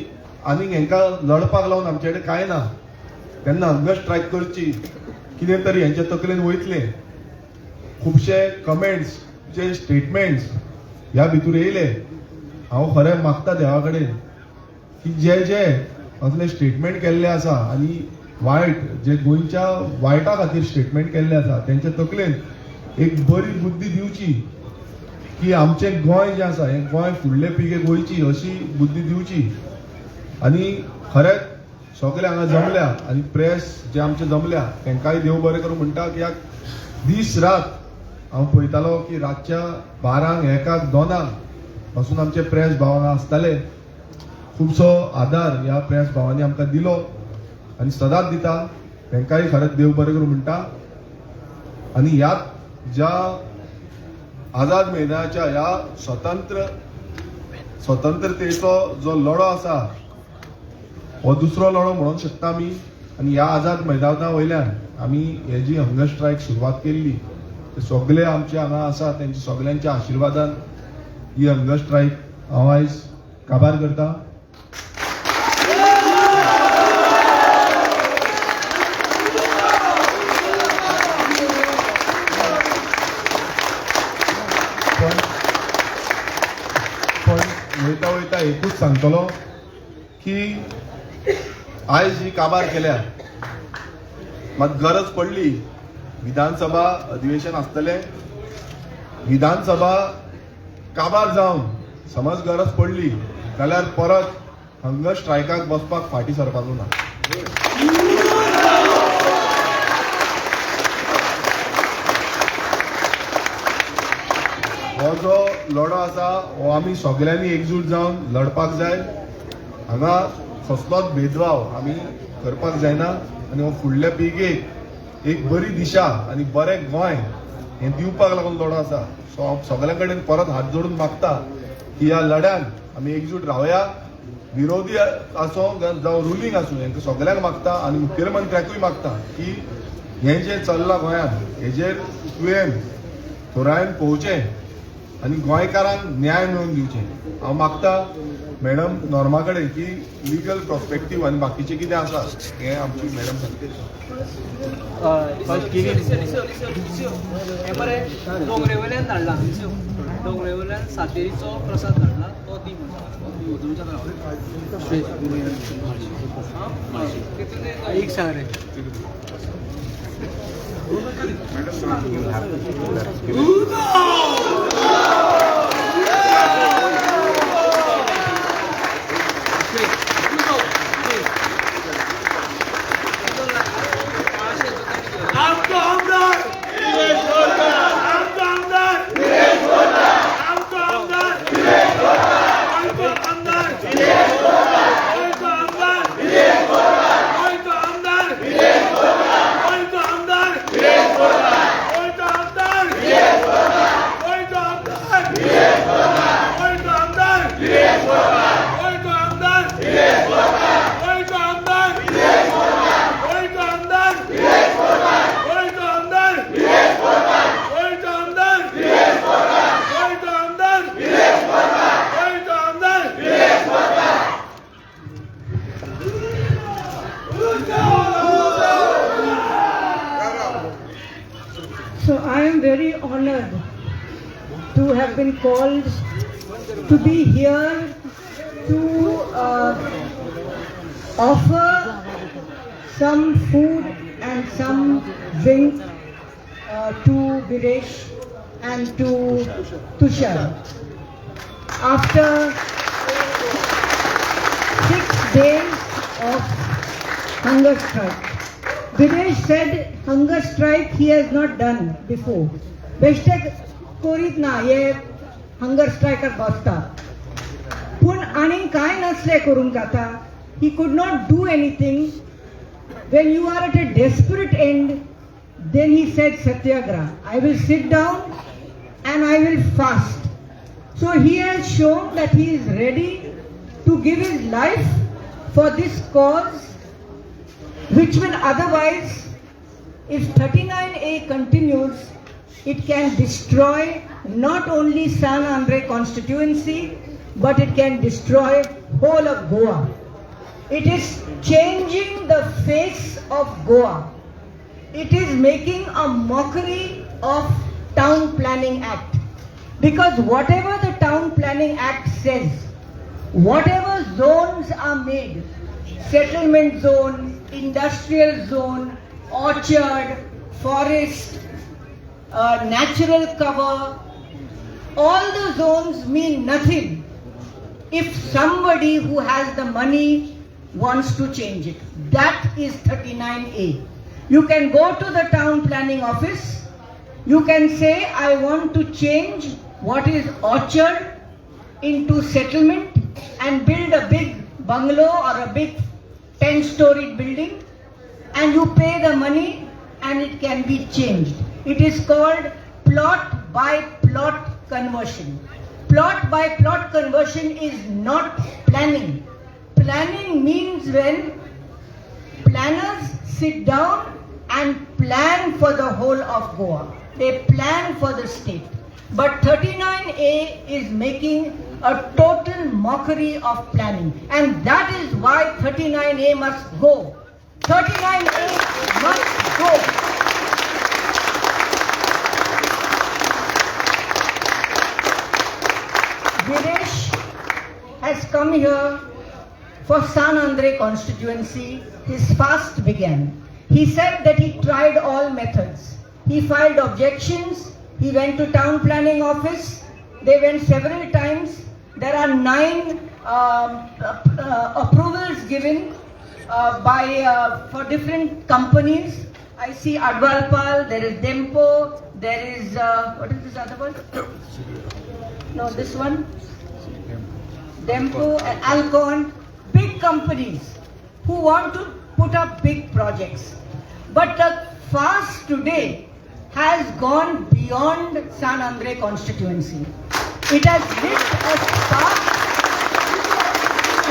आनीक हेंकां लडपाक लावन आमचे कडेन कांय ना, तेन्ना हंगर स्ट्रायक करची, कितें तरी हेंच्या तकलेन वयतलें. खुबशे कमेंट्स, जे स्टेटमेंट्स ह्या भितर येयले. हांव खरें मागता देवा कडेन की जे असले स्टेटमेंट केल्ले आसा आनी वायट, जे गोंयच्या वायटा खातीर स्टेटमेंट केल्ले आसा, तेंच्या तकलेन एक बरी बुद्धी दिवची की आमचें गोंय जें आसा हें गोंय फुडले पिगे गोंयची अशी बुद्धी दिवची. आनी खरेंच सगळे हांगा जमल्या आनी प्रेस जे आमचे जमल्या तेंकांय देव बरें करूं म्हणटा. कित्याक दीस रात हांव पळयतालो की रातच्या 12, 1, 2 पासून आमचे प्रेस भाव आसताले. खुबसो आदार ह्या प्रेस भावांनी आमकां दिलो आनी सदांच दिता. तेंकांय खरेंच देव बरें करूं म्हणटा. आनी ह्याच ज्या आझाद मैदानाच्या ह्या स्वतंत्रतेचो जो लढो आसा हो दुसरो लढो म्हणूंक शकता आमी. आनी ह्या आझाद मैदाना वयल्यान आमी हे जी हंगर स्ट्रायक सुरवात केल्ली ते सगळे आमचे हांगा आसा तेंच्या सगळ्यांच्या आशिर्वादान ही हंगर स्ट्रायक हांव आयज काबार करता. पण वयता वयता एकूच सांगतलो की आयज ही काबार केल्या, मात गरज पडली, विधानसभा अधिवेशन आसतलें, विधानसभा काबार जावन समज गरज पडली जाल्यार परत हंगर स्ट्रायकाक बसपाक फाटीं सरपाचो ना. हो जो लढो आसा हो आमी सगळ्यांनी एकजूट जावन लडपाक जाय. हांगा कसलोच भेदभाव आमी करपाक जायना आनी हो फुडल्या पिळगेक एक बरी दिशा आनी बरें गोंय हें दिवपाक लागून लढो आसा. सो हांव सगळ्यां कडेन परत हात जोडून मागता की ह्या लढ्यान आमी एकजूट रावया. विरोधी आसूं जावं रुलींग आसूं, हेंकां सगळ्यांक मागता आनी मुखेलमंत्र्याकूय मागता की हें जें चल्लां गोंयांत हेजेर तुवें थोरायन पळोवचें आनी गोंयकारांक न्याय मेळोवन दिवचें. हांव मागता मॅडम नॉर्मा कडेन की लिगल पर्स्पेक्टीव आनी बाकीचें कितें आसा हें आमची मॅडम सांगता. हे बरें डोंगरे वयल्यान धाडला, डोंगरे वयल्यान सातेरीचो प्रसाद धाडला तो दी म्हणटा. एक सांग रे. So I am very honored to have been called to be here to offer some food and some drink to Viresh and to Tushar. After 6 days of hunger strike. Viresh said hunger strike he has not done before. Bestek korit na ye hunger striker basta. Pun ani kai nasle korun jata. He could not do anything. When you are at a desperate end, then he said Satyagraha. I will sit down and I will fast. So he has shown that he is ready to give his life for this cause which will otherwise, if 39A continues, it can destroy not only San Andre constituency, but it can destroy whole of Goa. It is changing the face of Goa. It is making a mockery of Town Planning Act. Because whatever the Town Planning Act says, whatever zones are made, settlement zone, industrial zone, orchard, forest, natural cover, all the zones mean nothing if somebody who has the money wants to change it. That is 39A. You can go to the town planning office, you can say, I want to change what is orchard into settlement and build a big bungalow or a big 10-storied building, and you pay the money and it can be changed. It is called plot by plot conversion. Plot by plot conversion is not planning. Planning means when planners sit down and plan for the whole of Goa. They plan for the state. But 39A is making a total mockery of planning. And that is why 39A must go. 39A must go. Viresh has come here for San Andre constituency. His fast began. He said that he tried all methods. He filed objections. He went to town planning office. They went several times. There are 9 approvals given for different companies. I see Advalpal, there is Dempo, there is, what is this other one? No, this one. Dempo and Alcon, big companies who want to put up big projects. But the fast today has gone beyond San Andre constituency. It has lit a spark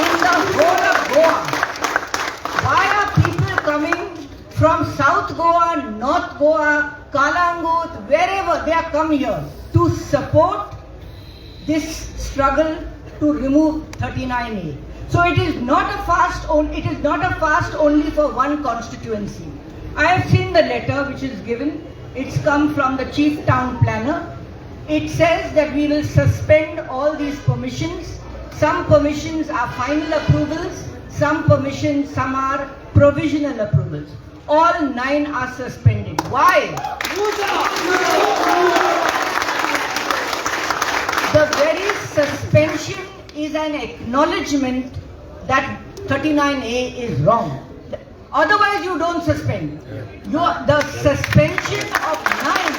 in the whole of Goa. Why are people coming from South Goa, North Goa, Kalangut, wherever they are come here to support this struggle to remove 39A? So it is not a fast only for one constituency. I have seen the letter which is given. It's come from the chief town planner. It says that we will suspend all these permissions. Some permissions are final approvals, some are provisional approvals. All 9 are suspended. Why? The very suspension is an acknowledgement that 39A is wrong. Otherwise you don't suspend. The suspension of 9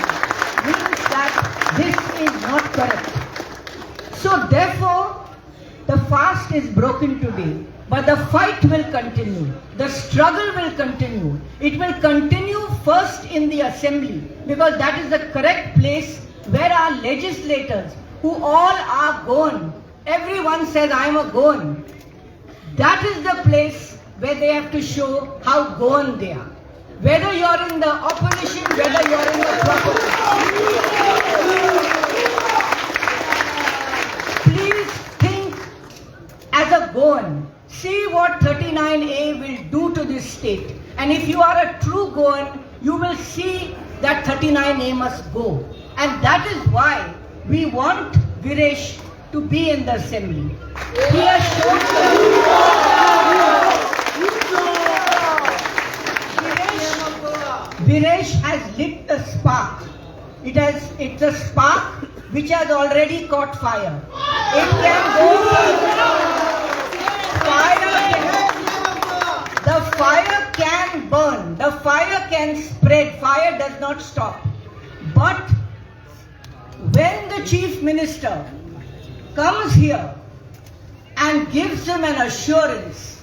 means that this is not correct. So therefore, the fast is broken today. But the fight will continue. The struggle will continue. It will continue first in the assembly, because that is the correct place where our legislators, who all are Goan, everyone says I am a Goan. That is the place where they have to show how Goan they are. Whether you are in the opposition, whether you are in the proposition. Please think as a Goan. See what 39A will do to this state. And if you are a true Goan, you will see that 39A must go. And that is why we want Viresh to be in the assembly. He has shown Viresh has lit a spark. It's a spark which has already caught fire. It can go the fire can burn, the fire can spread, fire does not stop. But when the chief minister comes here and gives him an assurance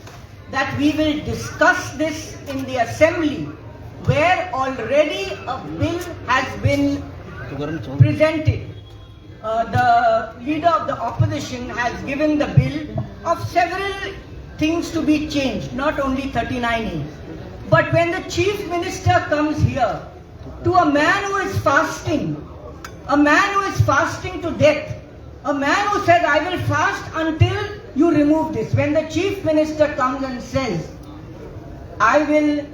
that we will discuss this in the assembly, where already a bill has been presented. The leader of the opposition has given the bill of several things to be changed, not only 39A. But when the chief minister comes here to a man who is fasting to death, a man who said, I will fast until you remove this. When the chief minister comes and says, I will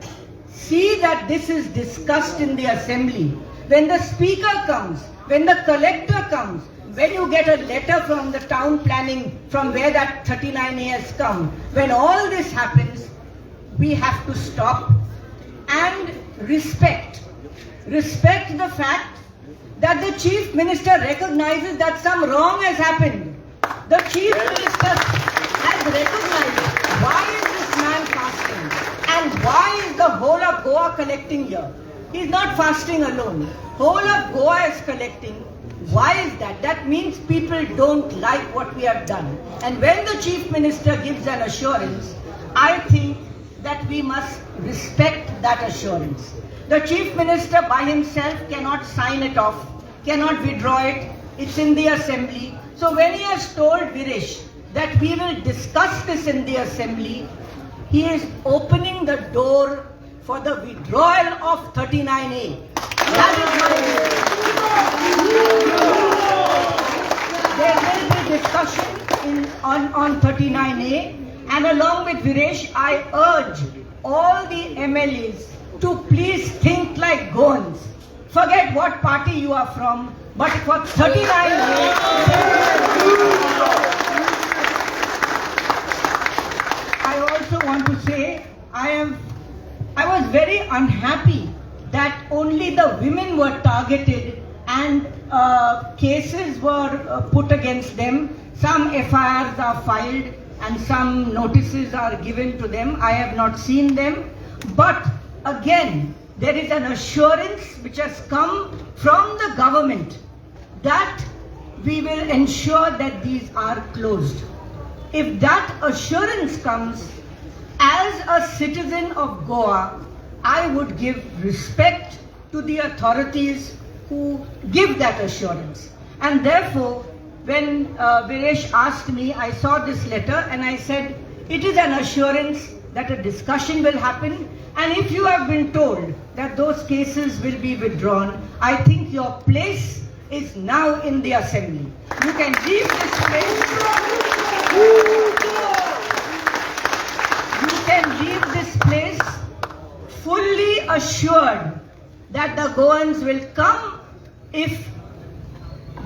see that this is discussed in the assembly. When the speaker comes, when the collector comes, when you get a letter from the town planning from where that 39A has come, when all this happens, we have to stop and respect the fact that the chief minister recognizes that some wrong has happened. The chief minister has recognized why is this man fasting and why is the whole of Goa collecting here. He is not fasting alone. Whole of Goa is collecting. Why is that? That means people don't like what we have done. And when the chief minister gives an assurance, I think that we must respect that assurance. The chief minister by himself cannot sign it off, cannot withdraw it. It's in the assembly. So when he has told Virish that we will discuss this in the assembly, he is opening the door for the withdrawal of 39A. That is my view. There will be discussion on 39A, and along with Viresh, I urge all the MLAs to please think like Goans. Forget what party you are from, but for 39A, I also want to say I was very unhappy that only the women were targeted and cases were put against them. Some FIRs are filed and some notices are given to them. I have not seen them. But again, there is an assurance which has come from the government that we will ensure that these are closed. If that assurance comes, as a citizen of Goa, I would give respect to the authorities who give that assurance. And therefore, when Viresh asked me, I saw this letter and I said, it is an assurance that a discussion will happen. And if you have been told that those cases will be withdrawn, I think your place is now in the assembly. You can leave this place. You can leave this place fully assured that the Goans will come if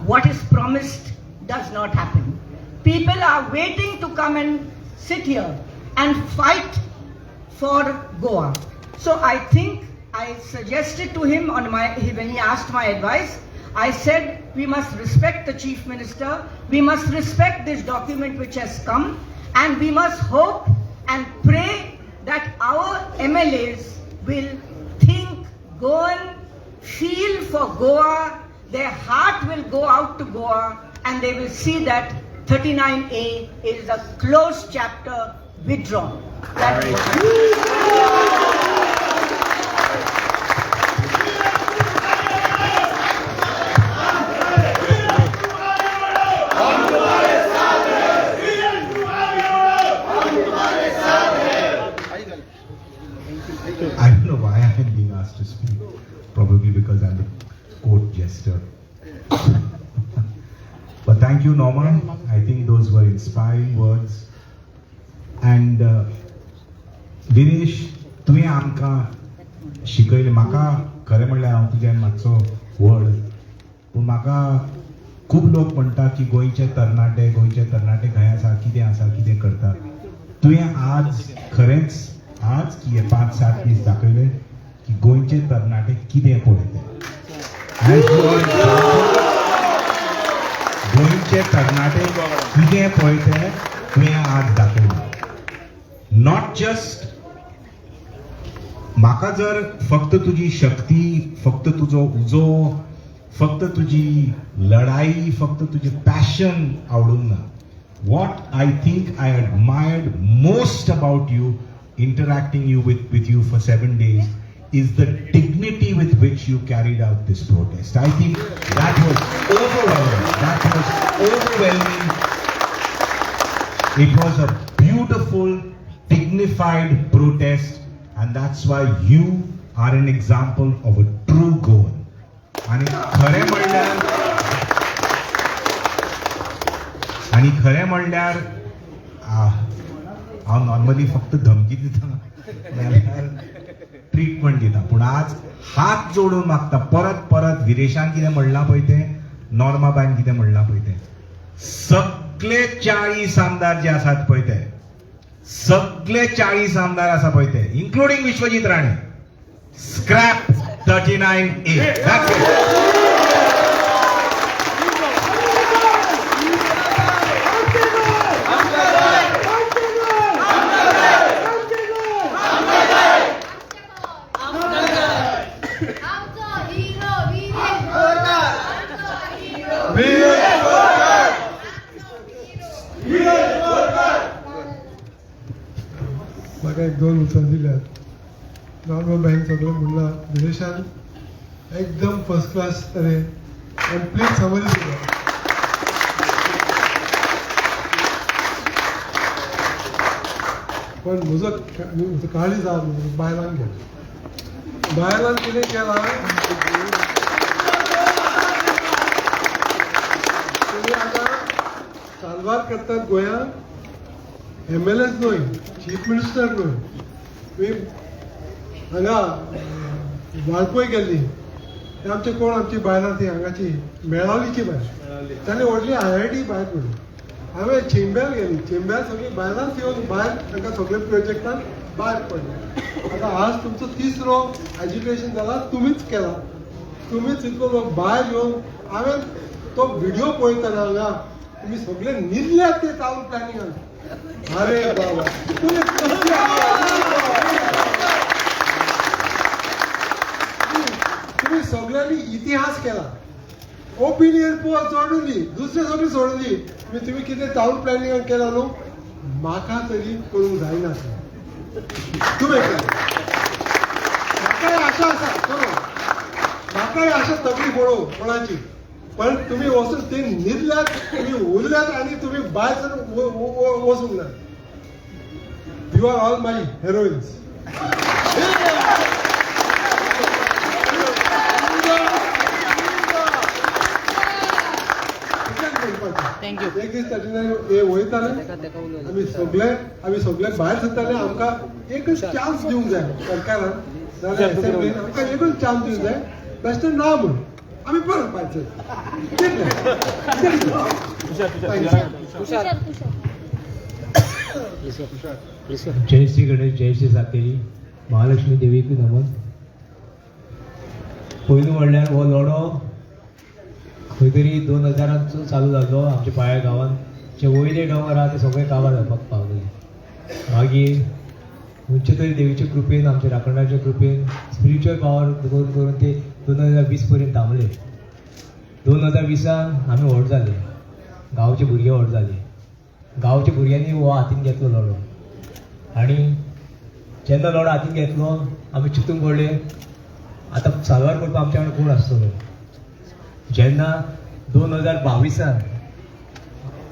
what is promised does not happen. People are waiting to come and sit here and fight for Goa. So I think I suggested to him when he asked my advice, I said we must respect the Chief Minister, we must respect this document which has come, and we must hope and pray that our MLAs will think Goan, feel for Goa, their heart will go out to Goa, and they will see that 39A is a closed chapter withdrawn. That is I don't know why I am being asked to speak. Probably because I'm the court jester. But thank you, Norma. I think those were inspiring words. And Viresh, तुवें आमकां शिकयलें. म्हाका खरें म्हणल्यार हांव तुज्यान मातसो व्हड, पूण म्हाका खूब लोक म्हणटा की गोंयचे तरणाटे खंय आसा, कितें करता. तुवें आज खरेंच आज की हे 5-7 दीस दाखयले की गोंयचे तरणाटे कितें पळयते. गोंयचे तरणाटे कितें पळयते तुवें आज दाखयलें. नॉट जस्ट म्हाका जर फक्त तुजी शक्ती, फक्त तुजो उजो, फक्त तुजी लढाई, फक्त तुजें पॅशन आवडूंक ना. What I think I admired most about you, interacting with you for 7 days, is the dignity with which you carried out this protest. I think that was overwhelming. It was a beautiful, dignified protest, and and that's why you are an example of a true Goan. आणि खरें म्हणल्यार हांव normally फक्त धमकी दिता नाल्यार treatment दिता, पूण आज हात जोडून मागता परत परत विरेशान कितें म्हणलां पळय तें, नॉर्माबाईन कितें म्हणलां पळय तें, सगळे 40 आमदार जे आसात पळय ते, सगळे 40 आमदार आसा पळय ते, including Vishwajit Rane, scrap 39A. That's it. म्हाका 1-2 उत्तर दिल्यात. नॉर्मल बँक सगळें म्हणलां विदेशान एकदम फर्स्ट क्लास तरेन कंप्लीट समज दिला. पण म्हजो काळजी जाय बायलांक गेलो. बायलांक कितें केलां, तुमी आतां साल्वार करतात गोंयांत, MLAs न्हय, चीफ मिनिस्टर न्हय, तुमी हांगा वाळपय गेल्ली, ते आमचे कोण आमची बायलां ती हांगाची मेळावलीची बायल, ताणें व्हडली IIT भायर पडली. हांवें चेंब्यार गेली, चेंब्यार सगळी बायलांच येवन भायर तांकां सगळे प्रोजेक्टान भायर पडले. आतां आज तुमचो 3रो एज्युकेशन जाला, तुमीच केला, तुमीच इतलो लोक भायर येवन. हांवें तो व्हिडिओ पळयतना हांगा तुमी सगळे न्हिदल्यात ते चालू प्लॅनिंगान. अरे बाबा, तुम्ही सगळ्यांनी इतिहास केला. ओपिनियन पोल सोडून दी, दुसरे सगळी सोडून दी, तुम्ही कितें चालू प्लॅनिंगान केला न्हू, म्हाका तरी करूंक जायना. तुवें केलें, म्हाकाय आशा आसा करूं, म्हाकाय आशा तगडी पळोवं कोणाची, पण तुम्ही वचून ते न्हिदल्यात, तुम्ही उरल्यात आणि तुम्ही भायर सरून वचूंक ना. You are all my heroines. Thank you. एक दीस हे वयताले आम्ही सगळे भायर सरताले. आमकां एकच चान्स दिवंक जाय सरकारान, नाल्यार असेंब्लीन आमकां एकच चान्स दिवंक जाय. बेश्टे ना म्हूण आम्ही परत भायर जय श्री गणेश, जय श्री सातेरी, महालक्ष्मी देवीक नमन. पयलीं म्हणल्यार हो लढो खंय तरी 2000 चालू जालो आमच्या पाळ्या गांवांत. जे वयले डोंगर आहा ते सगळे काबार जावपाक पावले. मागीर खंयचे तरी देवीचे कृपेन, आमच्या राखणदाराच्या कृपेन स्पिरिच्युअल पावर करून करून ते 2020 पर्यंत थांबले. 2020 आमी व्हड जाले, गांवचे भुरगे व्हड जाले. गांवच्या भुरग्यांनी हो हातीन घेतलो लढो, आनी जेन्ना लढो हातीन घेतलो आमी चिंतूंक पडले आतां साल्वार करपाक आमच्या वांगडा कोण आसतलो. जेन्ना 2022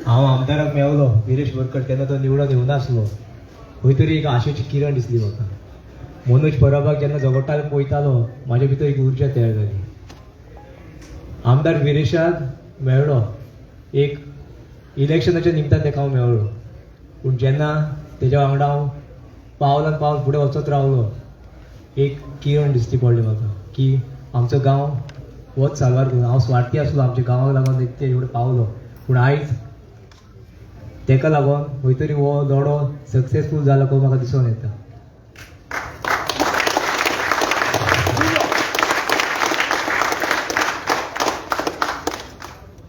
हांव आमदाराक मेवलो विरेश बोरकर, तेन्ना तो निवडून येवनासलो. खंय तरी एक आशेची किरण दिसली म्हाका. मनोज परबाक जेन्ना झगडटालो पळयतालो म्हाजे भितर एक उर्जा तयार जाली. आमदार विरेशाक मेळ्ळो, एक इलेक्शनाच्या निमतान ताका हांव मेळ्ळो. पूण जेन्ना तेज्या वांगडा हांव पावलान पावल फुडें वचत रावलो, एक किरण दिसती पडली म्हाका की आमचो गांव होच साल्वार करून. हांव स्वार्थी आसलो, आमच्या गांवाक लागून ते एवढे पावलो, पूण आयज तेका लागून खंय तरी हो लढो सक्सेसफूल जालो को म्हाका दिसून येता.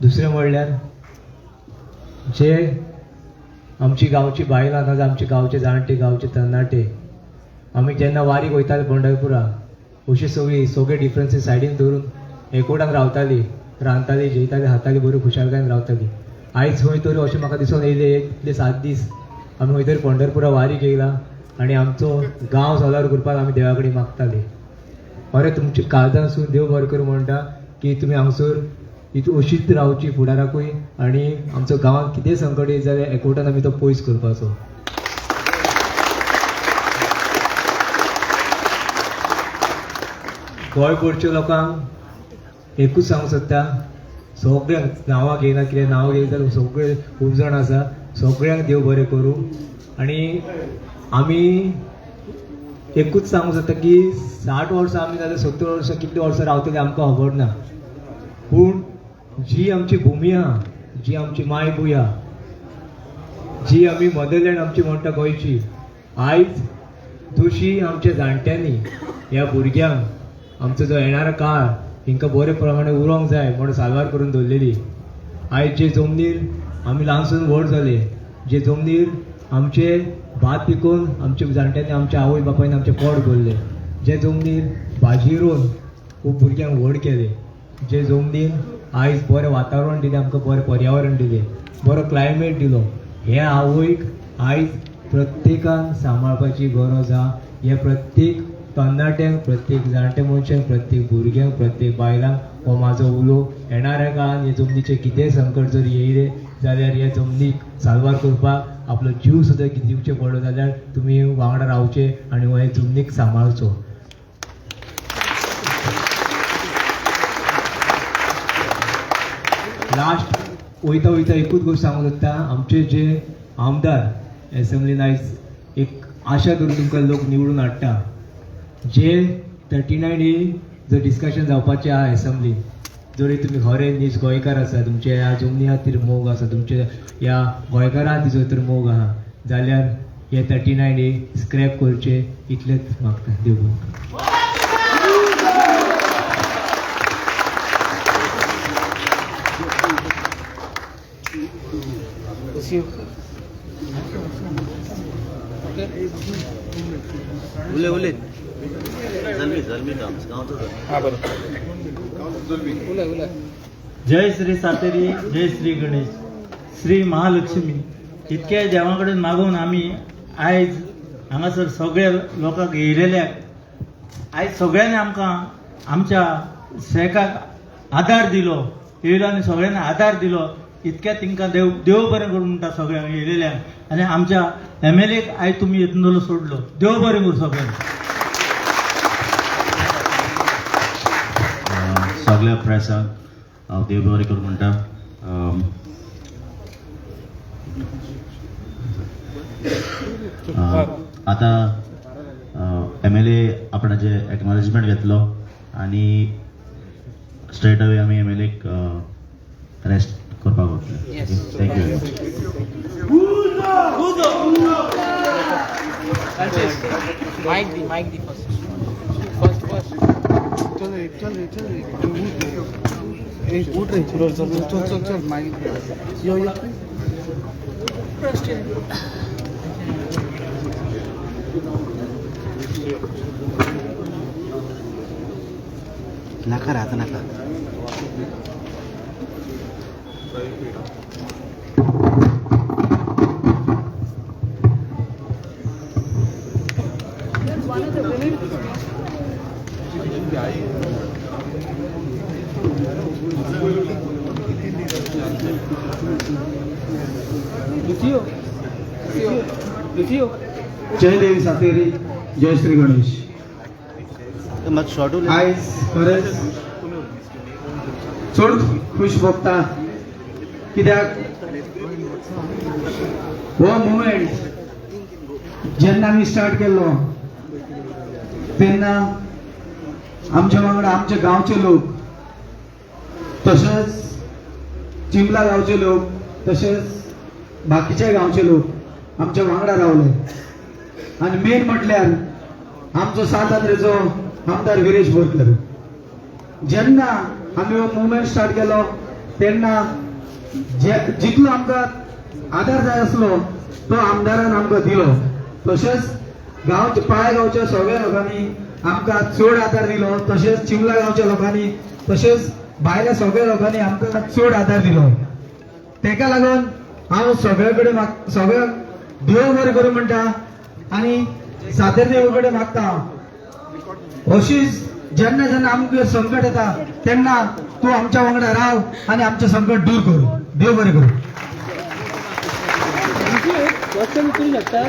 दुसरें म्हणल्यार जे आमची गांवची बायलां नाजाल्यार आमचे गांवचे जाणटे, गांवचे तरणाटे, आमी जेन्ना वारीक वयताले पंढरपुरा, अशी सगळे डिफरन्सीस सायडीन दवरून एकवटान रावताली, रांदताली, जेयताली, हाताली, बऱ्यो खुशालकायेन रावताली. आयज खंय तरी अशें म्हाका दिसून येयलें इतले 7 दीस आमी खंय तरी पंढरपुरा वारीक येयला आनी आमचो गांव साल्वार करपाक आमी देवा कडेन मागताले. अरे तुमचे काळजांसून देव बरें करूं म्हणटा की तुमी हांगसर अशीच रावची फुडाराकूय, आनी आमचो गांवांत कितेंय संकट येत जाल्यार एकवटान आमी तो पयस करपाचो. गोंयभरच्या लोकांक एकूच सांगूं सोदता, सगळ्यांक नांवां घेयना, कितें नांवां घेयना जाल्यार सगळे खूब जाण आसा, सगळ्यांक देव बरें करूं. आनी आमी एकूच सांगूं सोदता की 60 वर्सां आमी जाल्यार 70 वर्सां कितलीं वर्सां रावतली आमकां खबर ना, पूण जी आमची भुमी आहा, जी आमची मायभूंय आहा, जी आमी मदरलँड आमची म्हणटा गोंयची, आयज दोशी आमच्या जाणट्यांनी ह्या भुरग्यांक आमचो जो येणारा काळ हिंकां बरे प्रमाणे उरोंक जाय म्हणून साल्वार करून दवरलेली. आयज जे जमनीर आमी ल्हानसून व्हड जाले, जे जमनीर आमचे भात पिकोवन आमच्या जाणट्यांनी आमच्या आवय बापायन आमचे पोट भरले, जे जमनीर भाजी रोवन खूब भुरग्यांक व्हड केले, जे जमनीर आयज बरें वातावरण दिलें, आमकां बरें पर्यावरण दिलें, बरो क्लायमेट दिलो, हे आवयक आयज प्रत्येकान सांबाळपाची गरज आहा. हे प्रत्येक तरणाट्यांक, प्रत्येक जाणटे मनशांक, प्रत्येक भुरग्यांक, प्रत्येक बायलांक हो म्हाजो उलो. येणाऱ्या काळान हे जमनीचे कितेंय संकट जर येयले जाल्यार हे जमनीक साल्वार करपाक आपलो जीव सुद्दां दिवचे पडलो जाल्यार तुमी वांगडा रावचे आनी हो हे जमनीक सांबाळचो. लास्ट वयता वयता एकूच गोष्ट सांगूं सोदता, आमचे जे आमदार एसेंब्लीन आयज एक आशा धरून तुमकां लोक निवडून हाडटा, जे 39A जर डिस्कशन जावपाचें आहा एसेंब्लीन, जर तुमी खरे नीज गोंयकार आसा, तुमचे ह्या जमनी खातीर मोग आसा, तुमचे ह्या गोंयकारा खातीर जर तर मोग आहा जाल्यार हे 39A स्क्रॅप करचे, इतलेंच मागता. देव बरें. उले जय श्री सातेरी, जय श्री गणेश, श्री महालक्ष्मी. इतक्या देवा कडेन मागून आमी आयज हांगासर सगळ्या लोकांक येयलेल्याक आयज सगळ्यांनी आमकां आमच्या शेकाक आदार दिलो, येयलो आनी सगळ्यांनी आदार दिलो. इतक्या तांकां देव बरें करूं म्हणटा सगळ्यांक येयलेल्यांक. आनी आमच्या MLAक आयज तुमी येतलो सोडलो, देव बरें करूं सगळ्यांक. सगळ्या प्रेसाक हांव देव बरें करूं म्हणटा. आतां MLA आपणाचे एक्नॉलेजमेंट घेतलो आनी स्ट्रेट अवे आमी MLAक रेस्ट करपाक वतले. Thank you very much. माइक दी फर्स्ट. चल माइक यो नाका राहता नाका. जय देवी सातेरी, जय श्री गणेश. आयज खरेंच चड खूश भोगता, कित्याक हो मुवमेंट जेन्ना आमी स्टार्ट केल्लो तेन्ना आमच्या वांगडा आमचे गांवचे लोक, तशेंच चिंबला गांवचे लोक, तशेंच बाकीचे गांवचे लोक आमच्या वांगडा रावले. आनी मेन म्हटल्यार आमचो सातांद्रेचो आमदार गिरीश बोरकर. जेन्ना आमी हो मुवमेंट स्टार्ट केलो तेन्ना जितलो आमकां आदार जाय आसलो तो आमदारान आमकां दिलो. तशेंच गांवच्या पाळ्या गांवच्या सगळ्या लोकांनी आमकां चड आदार दिलो. तशेंच चिंबला गांवच्या लोकांनी, तशेंच भायल्या सगळ्या लोकांनी आमकां चड आदार दिलो. तेका लागून हांव सगळे कडेन सगळ्यांक देव बरें करूं म्हणटा आनी सातेर देव कडेन मागता, अशीच जेन्ना जेन्ना आमकां संकट येता तेन्ना तूं आमच्या वांगडा राव आनी आमचें संकट दूर कर. देव बरें करूं. क्वेश्चन विचारू शकता?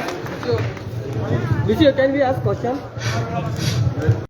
विषय कॅन बी आस्क क्वेश्चन?